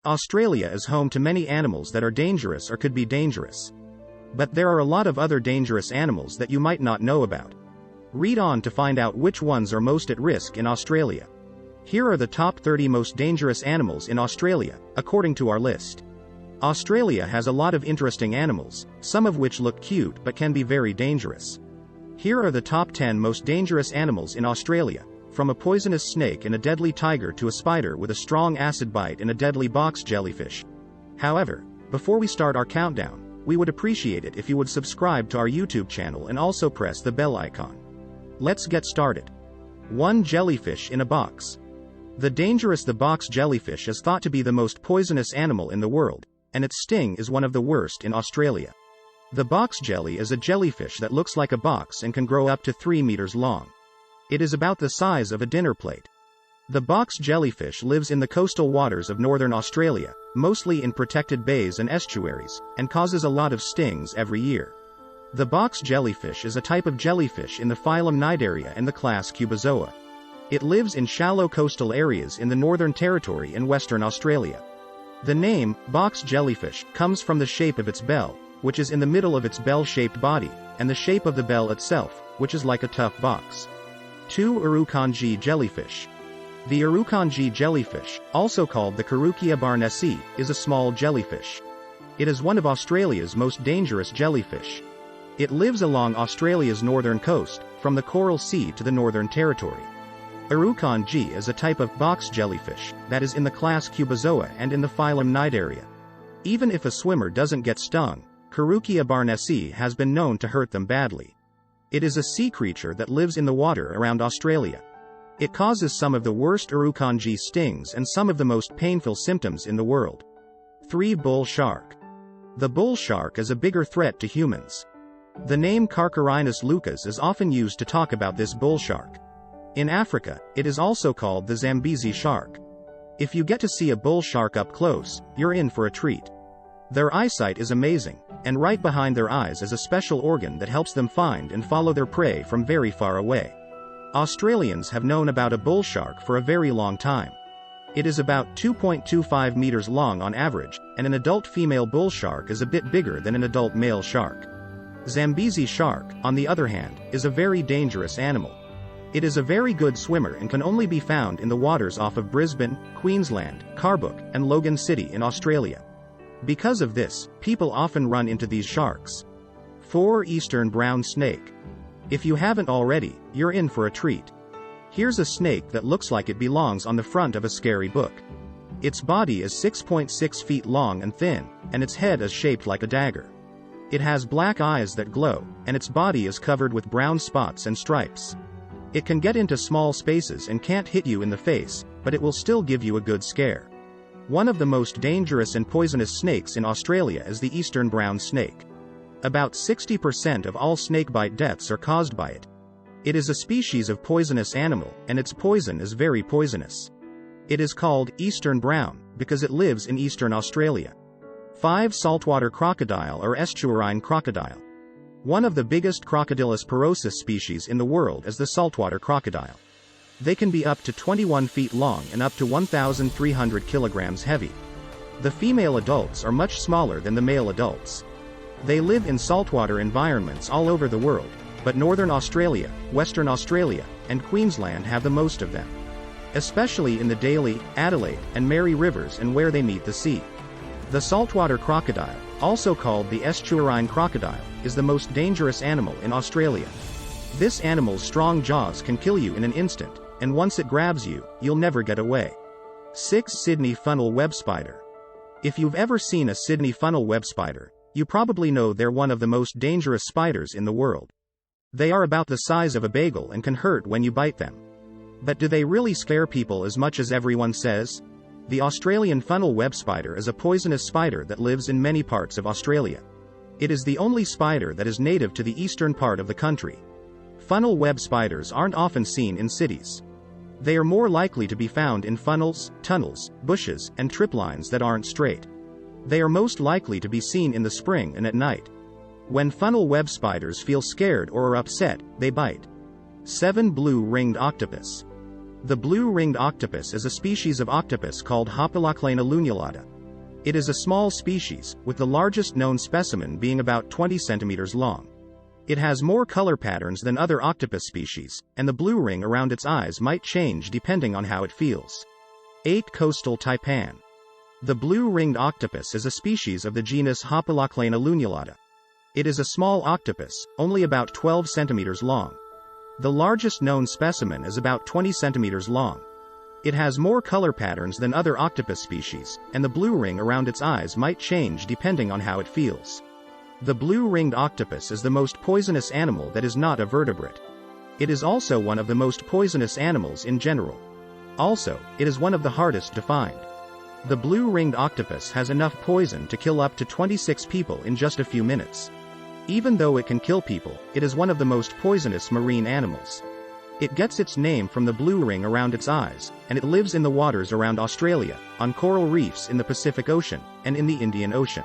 Australia is home to many animals that are dangerous or could be dangerous. But there are a lot of other dangerous animals that you might not know about. Read on to find out which ones are most at risk in Australia. Here are the top 30 most dangerous animals in Australia, according to our list. Australia has a lot of interesting animals, some of which look cute but can be very dangerous. Here are the top 10 most dangerous animals in Australia, from a poisonous snake and a deadly tiger to a spider with a strong acid bite and a deadly box jellyfish. However, before we start our countdown, we would appreciate it if you would subscribe to our YouTube channel and also press the bell icon. Let's get started. 1. Jellyfish in a box. The box jellyfish is thought to be the most poisonous animal in the world, and its sting is one of the worst in Australia. The box jelly is a jellyfish that looks like a box and can grow up to 3 meters long. It is about the size of a dinner plate. The box jellyfish lives in the coastal waters of northern Australia, mostly in protected bays and estuaries, and causes a lot of stings every year. The box jellyfish is a type of jellyfish in the phylum Cnidaria and the class Cubozoa. It lives in shallow coastal areas in the Northern Territory and Western Australia. The name, box jellyfish, comes from the shape of its bell, which is in the middle of its bell-shaped body, and the shape of the bell itself, which is like a tough box. 2. Irukandji jellyfish. The Irukandji jellyfish, also called the Carukia barnesi, is a small jellyfish. It is one of Australia's most dangerous jellyfish. It lives along Australia's northern coast, from the Coral Sea to the Northern Territory. Irukandji is a type of box jellyfish that is in the class Cubozoa and in the phylum Cnidaria. Even if a swimmer doesn't get stung, Carukia barnesi has been known to hurt them badly. It is a sea creature that lives in the water around Australia. It causes some of the worst Irukandji stings and some of the most painful symptoms in the world. 3. Bull shark. The bull shark is a bigger threat to humans. The name Carcharinus lucas is often used to talk about this bull shark. In Africa, it is also called the Zambezi shark. If you get to see a bull shark up close, you're in for a treat. Their eyesight is amazing, and right behind their eyes is a special organ that helps them find and follow their prey from very far away. Australians have known about a bull shark for a very long time. It is about 2.25 meters long on average, and an adult female bull shark is a bit bigger than an adult male shark. Zambezi shark, on the other hand, is a very dangerous animal. It is a very good swimmer and can only be found in the waters off of Brisbane, Queensland, Karbuk, and Logan City in Australia. Because of this, people often run into these sharks. 4. Eastern brown snake. If you haven't already, you're in for a treat. Here's a snake that looks like it belongs on the front of a scary book. Its body is 6.6 feet long and thin, and its head is shaped like a dagger. It has black eyes that glow, and its body is covered with brown spots and stripes. It can get into small spaces and can't hit you in the face, but it will still give you a good scare. One of the most dangerous and poisonous snakes in Australia is the eastern brown snake. About 60% of all snakebite deaths are caused by it. It is a species of poisonous animal, and its poison is very poisonous. It is called eastern brown because it lives in eastern Australia. 5. Saltwater crocodile or estuarine crocodile. One of the biggest Crocodylus porosus species in the world is the saltwater crocodile. They can be up to 21 feet long and up to 1,300 kilograms heavy. The female adults are much smaller than the male adults. They live in saltwater environments all over the world, but northern Australia, Western Australia, and Queensland have the most of them. Especially in the Daly, Adelaide, and Mary rivers and where they meet the sea. The saltwater crocodile, also called the estuarine crocodile, is the most dangerous animal in Australia. This animal's strong jaws can kill you in an instant, and once it grabs you, you'll never get away. 6. Sydney funnel web spider. If you've ever seen a Sydney funnel web spider, you probably know they're one of the most dangerous spiders in the world. They are about the size of a bagel and can hurt when you bite them. But do they really scare people as much as everyone says? The Australian funnel web spider is a poisonous spider that lives in many parts of Australia. It is the only spider that is native to the eastern part of the country. Funnel web spiders aren't often seen in cities. They are more likely to be found in funnels, tunnels, bushes, and triplines that aren't straight. They are most likely to be seen in the spring and at night. When funnel web spiders feel scared or are upset, they bite. 7. Blue ringed octopus. The blue-ringed octopus is a species of octopus called Hopalochlaena lunulata. It is a small species, with the largest known specimen being about 20 centimeters long. It has more color patterns than other octopus species, and the blue ring around its eyes might change depending on how it feels. 8. Coastal taipan. The blue-ringed octopus is a species of the genus Hopalochlaena lunulata. It is a small octopus, only about 12 centimeters long. The largest known specimen is about 20 centimeters long. It has more color patterns than other octopus species, and the blue ring around its eyes might change depending on how it feels. The blue-ringed octopus is the most poisonous animal that is not a vertebrate. It is also one of the most poisonous animals in general. Also, it is one of the hardest to find. The blue-ringed octopus has enough poison to kill up to 26 people in just a few minutes. Even though it can kill people, it is one of the most poisonous marine animals. It gets its name from the blue ring around its eyes, and it lives in the waters around Australia, on coral reefs in the Pacific Ocean, and in the Indian Ocean.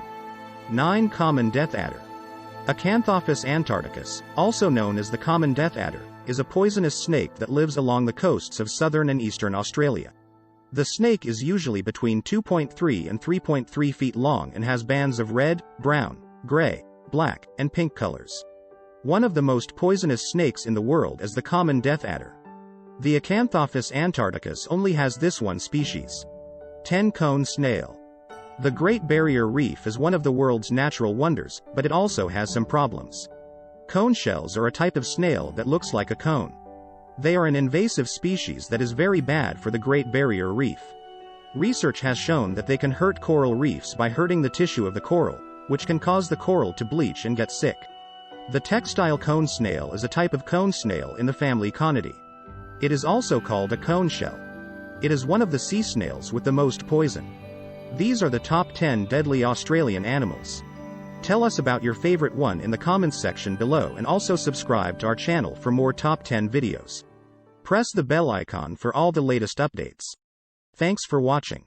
9. Common death adder. Acanthopus antarcticus, also known as the common death adder, is a poisonous snake that lives along the coasts of southern and eastern Australia. The snake is usually between 2.3 and 3.3 feet long and has bands of red, brown, gray, black, and pink colors. One of the most poisonous snakes in the world is the common death adder. The Acanthopus antarcticus only has this one species. 10. Cone snail. The Great Barrier Reef is one of the world's natural wonders, but it also has some problems. Cone shells are a type of snail that looks like a cone. They are an invasive species that is very bad for the Great Barrier Reef. Research has shown that they can hurt coral reefs by hurting the tissue of the coral, which can cause the coral to bleach and get sick. The textile cone snail is a type of cone snail in the family Conidae. It is also called a cone shell. It is one of the sea snails with the most poison. These are the top 10 deadly Australian animals. Tell us about your favorite one in the comments section below, and also subscribe to our channel for more top 10 videos. Press the bell icon for all the latest updates. Thanks for watching.